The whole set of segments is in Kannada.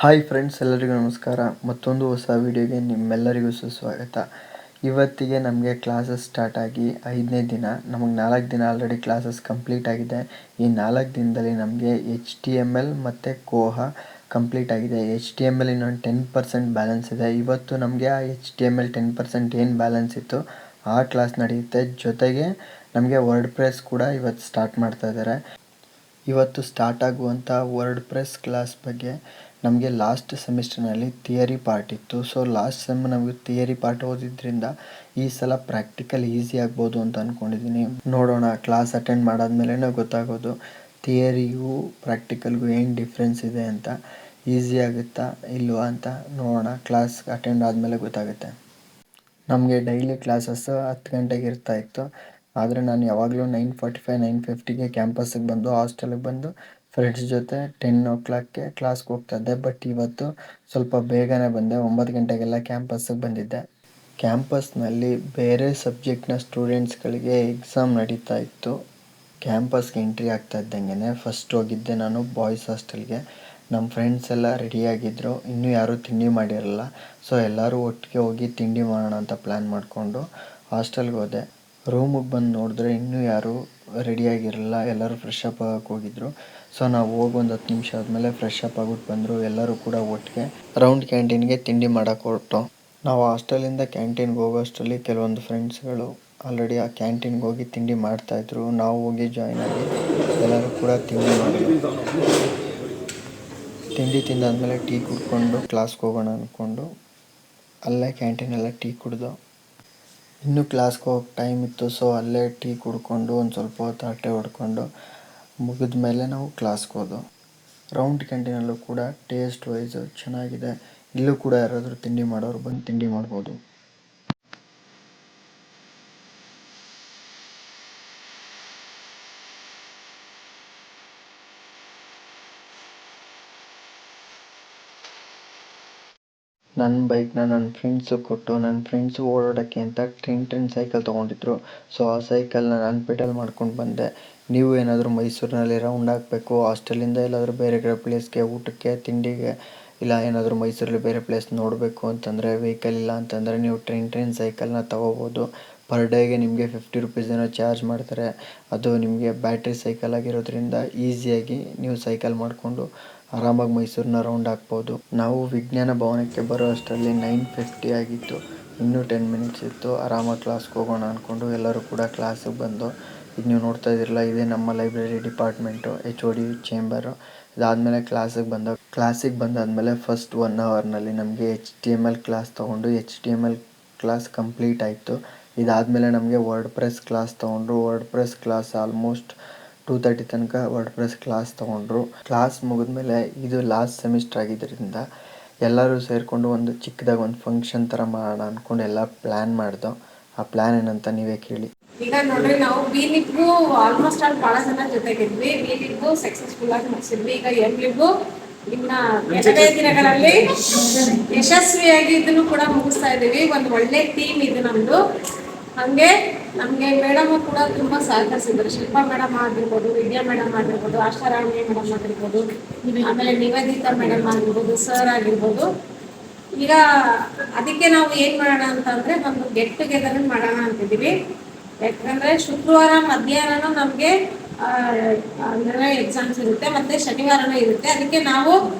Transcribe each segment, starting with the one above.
ಹಾಯ್ ಫ್ರೆಂಡ್ಸ್, ಎಲ್ಲರಿಗೂ ನಮಸ್ಕಾರ. ಮತ್ತೊಂದು ಹೊಸ ವಿಡಿಯೋಗೆ ನಿಮ್ಮೆಲ್ಲರಿಗೂ ಸುಸ್ವಾಗತ. ಇವತ್ತಿಗೆ ನಮಗೆ ಕ್ಲಾಸಸ್ ಸ್ಟಾರ್ಟ್ ಆಗಿ 5ನೇ ದಿನ. ನಮಗೆ 4 ದಿನ ಆಲ್ರೆಡಿ ಕ್ಲಾಸಸ್ ಕಂಪ್ಲೀಟ್ ಆಗಿದೆ. ಈ 4 ದಿನದಲ್ಲಿ ನಮಗೆ HTML ಮತ್ತು ಕೋಹ ಕಂಪ್ಲೀಟ್ ಆಗಿದೆ. HTML ಇನ್ನೊಂದು 10% ಬ್ಯಾಲೆನ್ಸ್ ಇದೆ. ಇವತ್ತು ನಮಗೆ ಆ HTML 10% ಏನು ಬ್ಯಾಲೆನ್ಸ್ ಇತ್ತು ಆ ಕ್ಲಾಸ್ ನಡೆಯುತ್ತೆ. ಜೊತೆಗೆ ನಮಗೆ ವರ್ಡ್ ಪ್ರೆಸ್ ಕೂಡ ಇವತ್ತು ಸ್ಟಾರ್ಟ್ ಮಾಡ್ತಾ ಇದ್ದಾರೆ. ಇವತ್ತು ಸ್ಟಾರ್ಟ್ ಆಗುವಂಥ ವರ್ಡ್ ಪ್ರೆಸ್ ಕ್ಲಾಸ್ ಬಗ್ಗೆ ನಮಗೆ ಲಾಸ್ಟ್ ಸೆಮಿಸ್ಟರ್ನಲ್ಲಿ ಥಿಯರಿ ಪಾರ್ಟ್ ಇತ್ತು. ಸೊ ಲಾಸ್ಟ್ ಸೆಮ್ ನಮಗೆ ಥಿಯರಿ ಪಾರ್ಟ್ ಓದಿದ್ರಿಂದ ಈ ಸಲ ಪ್ರಾಕ್ಟಿಕಲ್ ಈಸಿ ಆಗ್ಬೋದು ಅಂತ ಅಂದ್ಕೊಂಡಿದ್ದೀನಿ. ನೋಡೋಣ, ಕ್ಲಾಸ್ ಅಟೆಂಡ್ ಮಾಡಾದ್ಮೇಲೆ ಗೊತ್ತಾಗೋದು ಥಿಯರಿಗೂ ಪ್ರಾಕ್ಟಿಕಲ್ಗೂ ಏನು ಡಿಫ್ರೆನ್ಸ್ ಇದೆ ಅಂತ. ಈಸಿ ಆಗುತ್ತಾ ಇಲ್ವಾ ಅಂತ ನೋಡೋಣ. ಕ್ಲಾಸ್ ಅಟೆಂಡ್ ಆದಮೇಲೆ ಗೊತ್ತಾಗುತ್ತೆ. ನಮಗೆ ಡೈಲಿ ಕ್ಲಾಸಸ್ಸು 10 ಗಂಟೆಗೆ ಇರ್ತಾಯಿತ್ತು. ಆದರೆ ನಾನು ಯಾವಾಗಲೂ 9:45 9:50ಗೆ ಕ್ಯಾಂಪಸ್ಸಿಗೆ ಬಂದು ಹಾಸ್ಟೆಲಿಗೆ ಬಂದು ಫ್ರೆಂಡ್ಸ್ ಜೊತೆ 10 o'clockಗೆ ಕ್ಲಾಸ್ಗೆ ಹೋಗ್ತಾಯಿದ್ದೆ. ಬಟ್ ಇವತ್ತು ಸ್ವಲ್ಪ ಬೇಗನೆ ಬಂದೆ. 9 ಗಂಟೆಗೆಲ್ಲ ಕ್ಯಾಂಪಸ್ಸಿಗೆ ಬಂದಿದ್ದೆ. ಕ್ಯಾಂಪಸ್ನಲ್ಲಿ ಬೇರೆ ಸಬ್ಜೆಕ್ಟ್ನ ಸ್ಟೂಡೆಂಟ್ಸ್ಗಳಿಗೆ ಎಕ್ಸಾಮ್ ನಡೀತಾ ಇತ್ತು. ಕ್ಯಾಂಪಸ್ಗೆ ಎಂಟ್ರಿ ಆಗ್ತಾ ಇದ್ದಂಗೆ ಫಸ್ಟ್ ಹೋಗಿದ್ದೆ ನಾನು ಬಾಯ್ಸ್ ಹಾಸ್ಟೆಲ್ಗೆ. ನಮ್ಮ ಫ್ರೆಂಡ್ಸ್ ಎಲ್ಲ ರೆಡಿಯಾಗಿದ್ದರು. ಇನ್ನೂ ಯಾರೂ ತಿಂಡಿ ಮಾಡಿರಲ್ಲ. ಸೊ ಎಲ್ಲರೂ ಒಟ್ಟಿಗೆ ಹೋಗಿ ತಿಂಡಿ ಮಾಡೋಣ ಅಂತ ಪ್ಲ್ಯಾನ್ ಮಾಡಿಕೊಂಡು ಹಾಸ್ಟೆಲ್ಗೆ ಹೋದೆ. ರೂಮಿಗೆ ಬಂದು ನೋಡಿದ್ರೆ ಇನ್ನೂ ಯಾರೂ ರೆಡಿಯಾಗಿರಲಿಲ್ಲ. ಎಲ್ಲರೂ ಫ್ರೆಶ್ ಅಪ್ ಆಗೋಕ್ಕೆ ಹೋಗಿದ್ರು. ಸೊ ನಾವು ಹೋಗಿ ಒಂದು 10 ನಿಮಿಷ ಆದಮೇಲೆ ಫ್ರೆಶ್ ಅಪ್ ಆಗ್ಬಿಟ್ಟು ಬಂದರು. ಎಲ್ಲರೂ ಕೂಡ ಒಟ್ಟಿಗೆ ರೌಂಡ್ ಕ್ಯಾಂಟೀನ್ಗೆ ತಿಂಡಿ ಮಾಡೋಕ್ಕೆ ಹೊರಟು. ನಾವು ಹಾಸ್ಟೆಲಿಂದ ಕ್ಯಾಂಟೀನ್ಗೆ ಹೋಗೋಷ್ಟರಲ್ಲಿ ಕೆಲವೊಂದು ಫ್ರೆಂಡ್ಸ್ಗಳು ಆಲ್ರೆಡಿ ಆ ಕ್ಯಾಂಟೀನ್ಗೆ ಹೋಗಿ ತಿಂಡಿ ಮಾಡ್ತಾಯಿದ್ರು. ನಾವು ಹೋಗಿ ಜಾಯ್ನ್ ಆಗಿ ಎಲ್ಲರೂ ಕೂಡ ತಿಂಡಿ ಮಾಡಿದ್ವಿ. ತಿಂಡಿ ತಿಂದಾದ್ಮೇಲೆ ಟೀ ಕುಡ್ಕೊಂಡು ಕ್ಲಾಸ್ಗೆ ಹೋಗೋಣ ಅಂದ್ಕೊಂಡು ಅಲ್ಲೇ ಕ್ಯಾಂಟೀನೆಲ್ಲ ಟೀ ಕುಡ್ದು ಇನ್ನೂ ಕ್ಲಾಸ್ಗೆ ಹೋಗೋ ಟೈಮ್ ಇತ್ತು. ಸೊ ಅಲ್ಲೇ ಟೀ ಕುಡ್ಕೊಂಡು ಒಂದು ಸ್ವಲ್ಪ ಹೊತ್ತು ಹರಟೆ ಹೊಡ್ಕೊಂಡು ಮುಗಿದ ಮೇಲೆ ನಾವು ಕ್ಲಾಸ್ಗೆ ಹೋದೋ. ರೌಂಡ್ ಕ್ಯಾಂಟೀನಲ್ಲೂ ಕೂಡ ಟೇಸ್ಟ್ ವೈಸ್ ಚೆನ್ನಾಗಿದೆ. ಇಲ್ಲೂ ಕೂಡ ಯಾರಾದರೂ ತಿಂಡಿ ಮಾಡೋರು ಬಂದು ತಿಂಡಿ ಮಾಡ್ಬೋದು. ನನ್ನ ಬೈಕ್ನ ನನ್ನ ಫ್ರೆಂಡ್ಸು ಕೊಟ್ಟು, ನನ್ನ ಫ್ರೆಂಡ್ಸು ಓಡಾಡೋಕ್ಕೆ ಅಂತ ಟ್ರಿನ್ ಸೈಕಲ್ ತೊಗೊಂಡಿದ್ರು. ಸೊ ಆ ಸೈಕಲ್ನ ನಾನು ಪೆಡಲ್ ಮಾಡ್ಕೊಂಡು ಬಂದೆ. ನೀವು ಏನಾದರೂ ಮೈಸೂರಿನಲ್ಲಿ ರೌಂಡ್ ಹಾಕಬೇಕು, ಹಾಸ್ಟೆಲಿಂದ ಎಲ್ಲಾದರೂ ಬೇರೆ ಕಡೆ ಪ್ಲೇಸ್ಗೆ ಊಟಕ್ಕೆ ತಿಂಡಿಗೆ ಇಲ್ಲ ಏನಾದರೂ ಮೈಸೂರಲ್ಲಿ ಬೇರೆ ಪ್ಲೇಸ್ ನೋಡಬೇಕು ಅಂತಂದರೆ, ವೆಹಿಕಲ್ ಇಲ್ಲ ಅಂತಂದರೆ ನೀವು ಟ್ರಿನ್ ಸೈಕಲ್ನ ತೊಗೋಬೋದು. ಪರ್ ಡೇಗೆ ನಿಮಗೆ 50 rupees ಏನೋ ಚಾರ್ಜ್ ಮಾಡ್ತಾರೆ. ಅದು ನಿಮಗೆ ಬ್ಯಾಟ್ರಿ ಸೈಕಲ್ ಆಗಿರೋದ್ರಿಂದ ಈಸಿಯಾಗಿ ನೀವು ಸೈಕಲ್ ಮಾಡಿಕೊಂಡು ಆರಾಮಾಗಿ ಮೈಸೂರನ್ನ ರೌಂಡ್ ಹಾಕ್ಬೋದು. ನಾವು ವಿಜ್ಞಾನ ಭವನಕ್ಕೆ ಬರೋ ಅಷ್ಟರಲ್ಲಿ 9:50 ಆಗಿತ್ತು. ಇನ್ನೂ 10 ಮಿನಿಟ್ಸ್ ಇತ್ತು. ಆರಾಮಾಗಿ ಕ್ಲಾಸ್ಗೆ ಹೋಗೋಣ ಅಂದ್ಕೊಂಡು ಎಲ್ಲರೂ ಕೂಡ ಕ್ಲಾಸಿಗೆ ಬಂದು, ಈಗ ನೀವು ನೋಡ್ತಾ ಇದ್ದೀರಲ್ಲ, ಇದೇ ನಮ್ಮ ಲೈಬ್ರರಿ ಡಿಪಾರ್ಟ್ಮೆಂಟು, HOD ಚೇಂಬರು. ಕ್ಲಾಸಿಗೆ ಬಂದಾದಮೇಲೆ ಫಸ್ಟ್ 1 ಅವರ್ನಲ್ಲಿ ನಮಗೆ HTML ಕ್ಲಾಸ್ ತೊಗೊಂಡು HTML ಕ್ಲಾಸ್ ಕಂಪ್ಲೀಟ್ ಆಯಿತು. ಇದಾದಮೇಲೆ ನಮಗೆ ವರ್ಡ್ ಪ್ರೆಸ್ ಕ್ಲಾಸ್ ತೊಗೊಂಡ್ರು. ವರ್ಡ್ ಪ್ರೆಸ್ ಕ್ಲಾಸ್ ಆಲ್ಮೋಸ್ಟ್ 2:30 ತನಕ ವರ್ಡ್ ಪ್ರೆಸ್ ಕ್ಲಾಸ್ ತೊಗೊಂಡ್ರು. ಕ್ಲಾಸ್ ಮುಗಿದ್ಮೇಲೆ ಇದು ಲಾಸ್ಟ್ ಸೆಮಿಸ್ಟರ್ ಆಗಿದ್ದರಿಂದ ಎಲ್ಲರೂ ಸೇರಿಕೊಂಡು ಒಂದು ಚಿಕ್ಕದಾಗಿ ಒಂದು ಫಂಕ್ಷನ್ ಥರ ಮಾಡೋಣ ಅಂದ್ಕೊಂಡು ಎಲ್ಲ ಪ್ಲ್ಯಾನ್ ಮಾಡ್ದೋ. ಆ ಪ್ಲ್ಯಾನ್ ಏನಂತ ನೀವೇ ಕೇಳಿ. ಈಗ ನೋಡ್ರಿ, ನಾವು B.Libb ಆಲ್ಮೋಸ್ಟ್ ಆಲ್ ಭಾಳ ಜನ ಜೊತೆಗಿದ್ವಿ. B.Libb ಸಕ್ಸಸ್ಫುಲ್ ಆಗಿ ಮುಗಿಸಿದ್ವಿ. ಈಗ M.Libb ಇನ್ನ ಕೆಲವೇ ದಿನಗಳಲ್ಲಿ ಯಶಸ್ವಿಯಾಗಿ ಇದನ್ನು ಕೂಡ ಮುಗಿಸ್ತಾ ಇದ್ದೀವಿ. ಒಂದು ಒಳ್ಳೆ ಟೀಮ್ ಇದು ನಮ್ಮದು. ಹಾಗೆ ನಮಗೆ ಮೇಡಮು ಕೂಡ ತುಂಬ ಸಹಕರಿಸಿದ್ರು. ಶಿಲ್ಪಾ ಮೇಡಮ್ ಆಗಿರ್ಬೋದು, ವಿದ್ಯಾ ಮೇಡಮ್ ಆಗಿರ್ಬೋದು, ಆಶಾರಾಣಿ ಮೇಡಮ್ ಆಗಿರ್ಬೋದು, ಆಮೇಲೆ ನಿವೇದಿತಾ ಮೇಡಮ್ ಆಗಿರ್ಬೋದು, ಸರ್ ಆಗಿರ್ಬೋದು. ಈಗ ಅದಕ್ಕೆ ನಾವು ಏನು ಮಾಡೋಣ ಅಂತಂದರೆ ಒಂದು ಗೆಟ್ ಟುಗೆದರ್ ಮಾಡೋಣ ಅಂತಿದ್ದೀವಿ. ಯಾಕಂದರೆ ಶುಕ್ರವಾರ ಮಧ್ಯಾಹ್ನ ನಮಗೆ ಅಂದರೆ ಎಕ್ಸಾಮ್ಸ್ ಇರುತ್ತೆ, ಮತ್ತು ಶನಿವಾರನೂ ಇರುತ್ತೆ. ಅದಕ್ಕೆ ನಾವು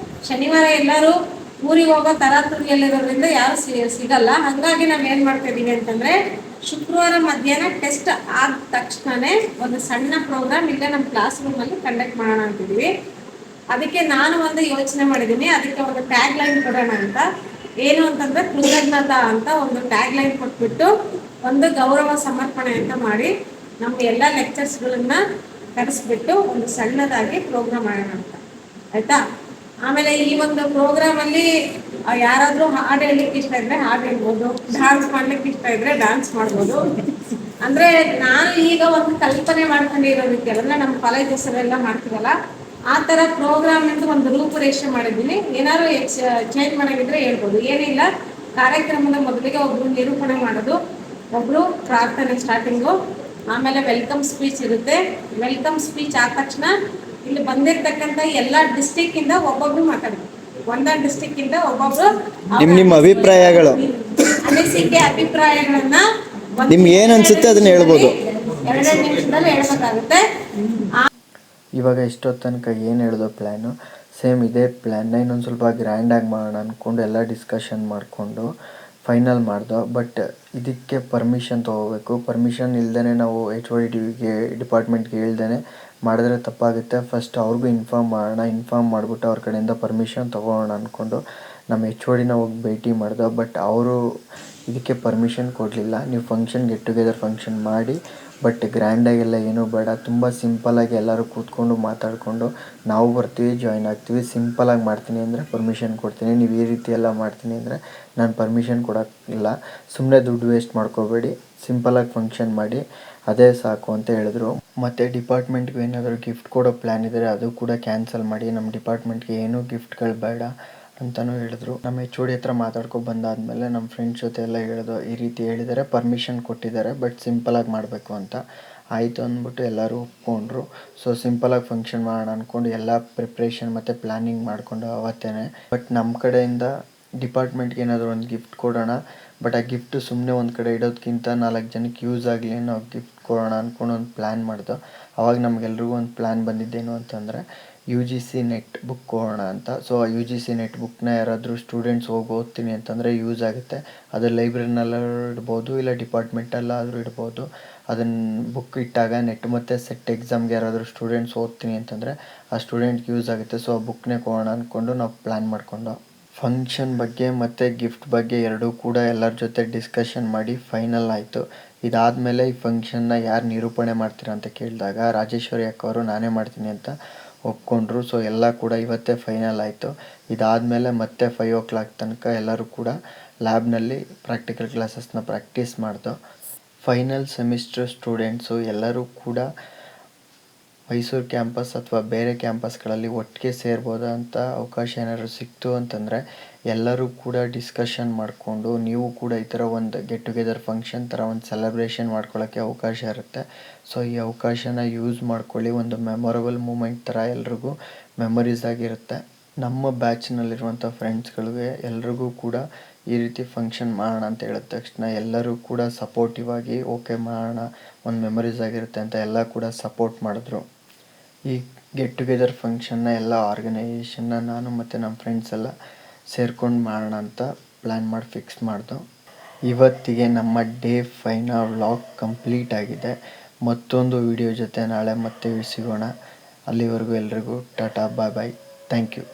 ಶನಿವಾರ ಎಲ್ಲರೂ ಊರಿಗೆ ಹೋಗೋ ತರಾತುರಿಯಲ್ಲಿರೋದ್ರಿಂದ ಯಾರು ಸಿಗಲ್ಲ. ಹಾಗಾಗಿ ನಾವು ಏನು ಮಾಡ್ತಾಯಿದ್ದೀವಿ ಅಂತಂದರೆ, ಶುಕ್ರವಾರ ಮಧ್ಯಾಹ್ನ ಟೆಸ್ಟ್ ಆದ ತಕ್ಷಣವೇ ಒಂದು ಸಣ್ಣ ಪ್ರೋಗ್ರಾಮ್ ಇಲ್ಲೇ ನಮ್ಮ ಕ್ಲಾಸ್ ರೂಮಲ್ಲಿ ಕಂಡಕ್ಟ್ ಮಾಡೋಣ ಅಂತಿದ್ದೀವಿ. ಅದಕ್ಕೆ ನಾನು ಒಂದು ಯೋಚನೆ ಮಾಡಿದ್ದೀನಿ. ಅದಕ್ಕೆ ಒಂದು ಟ್ಯಾಗ್ ಲೈನ್ ಕೊಡೋಣ ಅಂತ. ಏನು ಅಂತಂದರೆ, ಕೃತಜ್ಞತಾ ಅಂತ ಒಂದು ಟ್ಯಾಗ್ ಲೈನ್ ಕೊಟ್ಬಿಟ್ಟು ಒಂದು ಗೌರವ ಸಮರ್ಪಣೆ ಅಂತ ಮಾಡಿ ನಮ್ಮ ಎಲ್ಲ ಲೆಕ್ಚರ್ಸ್ಗಳನ್ನ ಕರೆಸ್ಬಿಟ್ಟು ಒಂದು ಸಣ್ಣದಾಗಿ ಪ್ರೋಗ್ರಾಮ್ ಮಾಡೋಣ ಅಂತ, ಆಯಿತಾ? ಆಮೇಲೆ ಈ ಒಂದು ಪ್ರೋಗ್ರಾಮಲ್ಲಿ ಯಾರಾದರೂ ಹಾಡು ಹೇಳಲಿಕ್ಕೆ ಇಷ್ಟ ಇದ್ದರೆ ಹಾಡು ಹೇಳ್ಬೋದು, ಡ್ಯಾನ್ಸ್ ಮಾಡ್ಲಿಕ್ಕೆ ಇಷ್ಟ ಇದ್ದರೆ ಡ್ಯಾನ್ಸ್ ಮಾಡ್ಬೋದು. ಅಂದರೆ ನಾನು ಈಗ ಒಂದು ಕಲ್ಪನೆ ಮಾಡ್ಕೊಂಡಿರೋದಕ್ಕೆ ಅಂದರೆ ನಮ್ಮ ಕಾಲೇಜಸ್ಸಲ್ಲೆಲ್ಲ ಮಾಡ್ತೀವಲ್ಲ ಆ ಥರ ಪ್ರೋಗ್ರಾಮ್ ಅಂತ ಒಂದು ರೂಪುರೇಷೆ ಮಾಡಿದ್ದೀನಿ. ಏನಾದ್ರು ಚೇಂಜ್ ಮಾಡೋದಿದ್ರೆ ಹೇಳ್ಬೋದು. ಏನಿಲ್ಲ, ಕಾರ್ಯಕ್ರಮದ ಮೊದಲಿಗೆ ಒಬ್ಬರು ನಿರೂಪಣೆ ಮಾಡೋದು, ಒಬ್ಬರು ಪ್ರಾರ್ಥನೆ ಸ್ಟಾರ್ಟಿಂಗು, ಆಮೇಲೆ ವೆಲ್ಕಮ್ ಸ್ಪೀಚ್ ಇರುತ್ತೆ. ವೆಲ್ಕಮ್ ಸ್ಪೀಚ್ ಆದ ತಕ್ಷಣ ಇಲ್ಲಿ ಬಂದಿರತಕ್ಕಂಥ ಎಲ್ಲ ಡಿಸ್ಟಿಕ್ಕಿಂದ ಒಬ್ಬೊಬ್ಬರು ಮಾತಾಡ್ಬೇಕು. ಒಂದೊಂದು ಡಿಸ್ಟಿಕ್ ಇಂದ ಒಬ್ಬೊಬ್ರು ನಿಮ್ಮ ಅಭಿಪ್ರಾಯಗಳು, ಅನಿಸಿಕೆ ಅಭಿಪ್ರಾಯಗಳನ್ನ ನಿಮ್ಗೆ ಏನು ಅನ್ಸುತ್ತೆ ಅದನ್ನ ಹೇಳ್ಬೋದು. 2 ನಿಮಿಷದಲ್ಲಿ ಹೇಳ್ಬೇಕಾಗುತ್ತೆ. ಇವಾಗ ಇಷ್ಟೊತ್ತು ತನಕ ಏನು ಹೇಳ್ದೋ ಪ್ಲ್ಯಾನು ಸೇಮ್ ಇದೇ ಪ್ಲ್ಯಾನ್ನ ಇನ್ನೊಂದು ಸ್ವಲ್ಪ ಗ್ರ್ಯಾಂಡಾಗಿ ಮಾಡೋಣ ಅಂದ್ಕೊಂಡು ಎಲ್ಲ ಡಿಸ್ಕಷನ್ ಮಾಡಿಕೊಂಡು ಫೈನಲ್ ಮಾಡ್ದೋ. ಬಟ್ ಇದಕ್ಕೆ ಪರ್ಮಿಷನ್ ತೊಗೋಬೇಕು. ಪರ್ಮಿಷನ್ ಇಲ್ಲದೇ ನಾವು HODಗೆ ಡಿಪಾರ್ಟ್ಮೆಂಟ್ಗೆ ಹೇಳ್ದೇ ಮಾಡಿದ್ರೆ ತಪ್ಪಾಗುತ್ತೆ. ಫಸ್ಟ್ ಅವ್ರಿಗೂ ಇನ್ಫಾರ್ಮ್ ಮಾಡೋಣ. ಇನ್ಫಾರ್ಮ್ ಮಾಡಿಬಿಟ್ಟು ಅವ್ರ ಕಡೆಯಿಂದ ಪರ್ಮಿಷನ್ ತೊಗೊಳ್ಳೋಣ ಅಂದ್ಕೊಂಡು ನಮ್ಮ HODನ ಹೋಗಿ ಭೇಟಿ ಮಾಡ್ದೋ. ಬಟ್ ಅವರು ಇದಕ್ಕೆ ಪರ್ಮಿಷನ್ ಕೊಡಲಿಲ್ಲ. ನೀವು ಫಂಕ್ಷನ್ ಗೆಟ್ ಟುಗೆದರ್ ಫಂಕ್ಷನ್ ಮಾಡಿ, ಬಟ್ ಗ್ರ್ಯಾಂಡಾಗೆಲ್ಲ ಏನೂ ಬೇಡ, ತುಂಬ ಸಿಂಪಲ್ಲಾಗಿ ಎಲ್ಲರೂ ಕೂತ್ಕೊಂಡು ಮಾತಾಡಿಕೊಂಡು ನಾವು ಬರ್ತೀವಿ, ಜಾಯ್ನ್ ಆಗ್ತೀವಿ, ಸಿಂಪಲ್ಲಾಗಿ ಮಾಡ್ತೀನಿ ಅಂದರೆ ಪರ್ಮಿಷನ್ ಕೊಡ್ತೀನಿ. ನೀವು ಈ ರೀತಿ ಎಲ್ಲ ಮಾಡ್ತೀನಿ ಅಂದರೆ ನಾನು ಪರ್ಮಿಷನ್ ಕೊಡೋಕ್ಕಿಲ್ಲ. ಸುಮ್ಮನೆ ದುಡ್ಡು ವೇಸ್ಟ್ ಮಾಡ್ಕೋಬೇಡಿ, ಸಿಂಪಲ್ಲಾಗಿ ಫಂಕ್ಷನ್ ಮಾಡಿ, ಅದೇ ಸಾಕು ಅಂತ ಹೇಳಿದ್ರು. ಮತ್ತು ಡಿಪಾರ್ಟ್ಮೆಂಟ್ಗೆ ಏನಾದರೂ ಗಿಫ್ಟ್ ಕೊಡೋ ಪ್ಲ್ಯಾನ್ ಇದ್ದರೆ ಅದು ಕೂಡ ಕ್ಯಾನ್ಸಲ್ ಮಾಡಿ, ನಮ್ಮ ಡಿಪಾರ್ಟ್ಮೆಂಟ್ಗೆ ಏನೂ ಗಿಫ್ಟ್ಗಳು ಬೇಡ ಅಂತಲೂ ಹೇಳಿದ್ರು. ನಮ್ಮ HOD ಹತ್ರ ಮಾತಾಡ್ಕೊಂಡು ಬಂದಾದಮೇಲೆ ನಮ್ಮ ಫ್ರೆಂಡ್ಸ್ ಜೊತೆ ಎಲ್ಲ ಹೇಳಿದ್ರು. ಈ ರೀತಿ ಹೇಳಿದ್ದಾರೆ, ಪರ್ಮಿಷನ್ ಕೊಟ್ಟಿದ್ದಾರೆ, ಬಟ್ ಸಿಂಪಲಾಗಿ ಮಾಡಬೇಕು ಅಂತ. ಆಯಿತು ಅಂದ್ಬಿಟ್ಟು ಎಲ್ಲರೂ ಒಪ್ಕೊಂಡ್ರು. ಸೊ ಸಿಂಪಲಾಗಿ ಫಂಕ್ಷನ್ ಮಾಡೋಣ ಅಂದ್ಕೊಂಡು ಎಲ್ಲ ಪ್ರಿಪ್ರೇಷನ್ ಮತ್ತು ಪ್ಲ್ಯಾನಿಂಗ್ ಮಾಡಿಕೊಂಡು ಅವತ್ತೇ. ಬಟ್ ನಮ್ಮ ಕಡೆಯಿಂದ ಡಿಪಾರ್ಟ್ಮೆಂಟ್ಗೆ ಏನಾದರೂ ಒಂದು ಗಿಫ್ಟ್ ಕೊಡೋಣ, ಬಟ್ ಆ ಗಿಫ್ಟು ಸುಮ್ಮನೆ ಒಂದು ಕಡೆ ಇಡೋದಕ್ಕಿಂತ 4 ಜನಕ್ಕೆ ಯೂಸ್ ಆಗಲಿ ನಾವು ಗಿಫ್ಟ್ ಕೊಡೋಣ ಅಂದ್ಕೊಂಡು ಒಂದು ಪ್ಲ್ಯಾನ್ ಮಾಡ್ದೋ. ಆವಾಗ ನಮಗೆಲ್ರಿಗೂ ಒಂದು ಪ್ಲ್ಯಾನ್ ಬಂದಿದ್ದೇನು ಅಂತಂದರೆ UGC ನೆಟ್ ಬುಕ್ ಕೊಡೋಣ ಅಂತ. ಸೊ ಆ UGC ನೆಟ್ ಬುಕ್ನ ಯಾರಾದರೂ ಸ್ಟೂಡೆಂಟ್ಸ್ ಹೋಗಿ ಓದ್ತೀನಿ ಅಂತಂದರೆ ಯೂಸ್ ಆಗುತ್ತೆ. ಅದು ಲೈಬ್ರರಿನಲ್ಲೂ ಇಡ್ಬೋದು, ಇಲ್ಲ ಡಿಪಾರ್ಟ್ಮೆಂಟಲ್ಲಾದರೂ ಇಡ್ಬೋದು. ಅದನ್ನು ಬುಕ್ ಇಟ್ಟಾಗ ನೆಟ್ ಮತ್ತು ಸೆಟ್ ಎಕ್ಸಾಮ್ಗೆ ಯಾರಾದರೂ ಸ್ಟೂಡೆಂಟ್ಸ್ ಓದ್ತೀನಿ ಅಂತಂದರೆ ಆ ಸ್ಟೂಡೆಂಟ್ಗೆ ಯೂಸ್ ಆಗುತ್ತೆ. ಸೊ ಆ ಬುಕ್ನೇ ಕೊಡೋಣ ಅಂದ್ಕೊಂಡು ನಾವು ಪ್ಲ್ಯಾನ್ ಮಾಡಿಕೊಂಡು ಫಂಕ್ಷನ್ ಬಗ್ಗೆ ಮತ್ತು ಗಿಫ್ಟ್ ಬಗ್ಗೆ ಎರಡೂ ಕೂಡ ಎಲ್ಲರ ಜೊತೆ ಡಿಸ್ಕಷನ್ ಮಾಡಿ ಫೈನಲ್ ಆಯಿತು. ಇದಾದಮೇಲೆ ಈ ಫಂಕ್ಷನ್ನ ಯಾರು ನಿರೂಪಣೆ ಮಾಡ್ತೀರಾ ಅಂತ ಕೇಳಿದಾಗ ರಾಜೇಶ್ವರಿ ಅಕ್ಕವರು ನಾನೇ ಮಾಡ್ತೀನಿ ಅಂತ ಒಪ್ಕೊಂಡ್ರು. ಸೊ ಎಲ್ಲ ಕೂಡ ಇವತ್ತೇ ಫೈನಲ್ ಆಯಿತು. ಇದಾದಮೇಲೆ ಮತ್ತೆ 5 o'clock ತನಕ ಎಲ್ಲರೂ ಕೂಡ ಲ್ಯಾಬ್ನಲ್ಲಿ ಪ್ರಾಕ್ಟಿಕಲ್ ಕ್ಲಾಸಸ್ನ ಪ್ರಾಕ್ಟೀಸ್ ಮಾಡ್ದೋ. ಫೈನಲ್ ಸೆಮಿಸ್ಟರ್ ಸ್ಟೂಡೆಂಟ್ಸು ಎಲ್ಲರೂ ಕೂಡ ಮೈಸೂರು ಕ್ಯಾಂಪಸ್ ಅಥವಾ ಬೇರೆ ಕ್ಯಾಂಪಸ್ಗಳಲ್ಲಿ ಒಟ್ಟಿಗೆ ಸೇರ್ಬೋದು ಅಂತ ಅವಕಾಶ ಏನಾದರೂ ಸಿಕ್ತು ಅಂತಂದರೆ ಎಲ್ಲರೂ ಕೂಡ ಡಿಸ್ಕಷನ್ ಮಾಡಿಕೊಂಡು ನೀವು ಕೂಡ ಈ ಥರ ಒಂದು ಗೆಟ್ ಟುಗೆದರ್ ಫಂಕ್ಷನ್ ಥರ ಒಂದು ಸೆಲೆಬ್ರೇಷನ್ ಮಾಡ್ಕೊಳ್ಳೋಕ್ಕೆ ಅವಕಾಶ ಇರುತ್ತೆ. ಸೊ ಈ ಅವಕಾಶನ ಯೂಸ್ ಮಾಡ್ಕೊಳ್ಳಿ. ಒಂದು ಮೆಮೊರಬಲ್ ಮೂಮೆಂಟ್ ಥರ ಎಲ್ರಿಗೂ ಮೆಮೊರೀಸ್ ಆಗಿರುತ್ತೆ. ನಮ್ಮ ಬ್ಯಾಚ್ನಲ್ಲಿರುವಂಥ ಫ್ರೆಂಡ್ಸ್ಗಳಿಗೆ ಎಲ್ರಿಗೂ ಕೂಡ ಈ ರೀತಿ ಫಂಕ್ಷನ್ ಮಾಡೋಣ ಅಂತ ಹೇಳಿದ ತಕ್ಷಣ ಎಲ್ಲರೂ ಕೂಡ ಸಪೋರ್ಟಿವ್ ಆಗಿ ಓಕೆ ಮಾಡೋಣ, ಒಂದು ಮೆಮೊರೀಸ್ ಆಗಿರುತ್ತೆ ಅಂತ ಎಲ್ಲ ಕೂಡ ಸಪೋರ್ಟ್ ಮಾಡಿದ್ರು. ಈ ಗೆಟ್ ಟುಗೆದರ್ ಫಂಕ್ಷನ್ನ ಎಲ್ಲ ಆರ್ಗನೈಸೇಷನ್ನ ನಾನು ಮತ್ತು ನಮ್ಮ ಫ್ರೆಂಡ್ಸ್ ಎಲ್ಲ ಸೇರ್ಕೊಂಡು ಮಾಡೋಣ ಅಂತ ಪ್ಲ್ಯಾನ್ ಮಾಡಿ ಫಿಕ್ಸ್ ಮಾಡ್ದೋ. ಇವತ್ತಿಗೆ ನಮ್ಮ ಡೇ 5ನ ವ್ಲಾಗ್ ಕಂಪ್ಲೀಟ್ ಆಗಿದೆ. ಮತ್ತೊಂದು ವಿಡಿಯೋ ಜೊತೆ ನಾಳೆ ಮತ್ತೆ ಸಿಗೋಣ. ಅಲ್ಲಿವರೆಗೂ ಎಲ್ರಿಗೂ ಟಾಟಾ, ಬಾಯ್ ಬಾಯ್, ಥ್ಯಾಂಕ್ ಯು.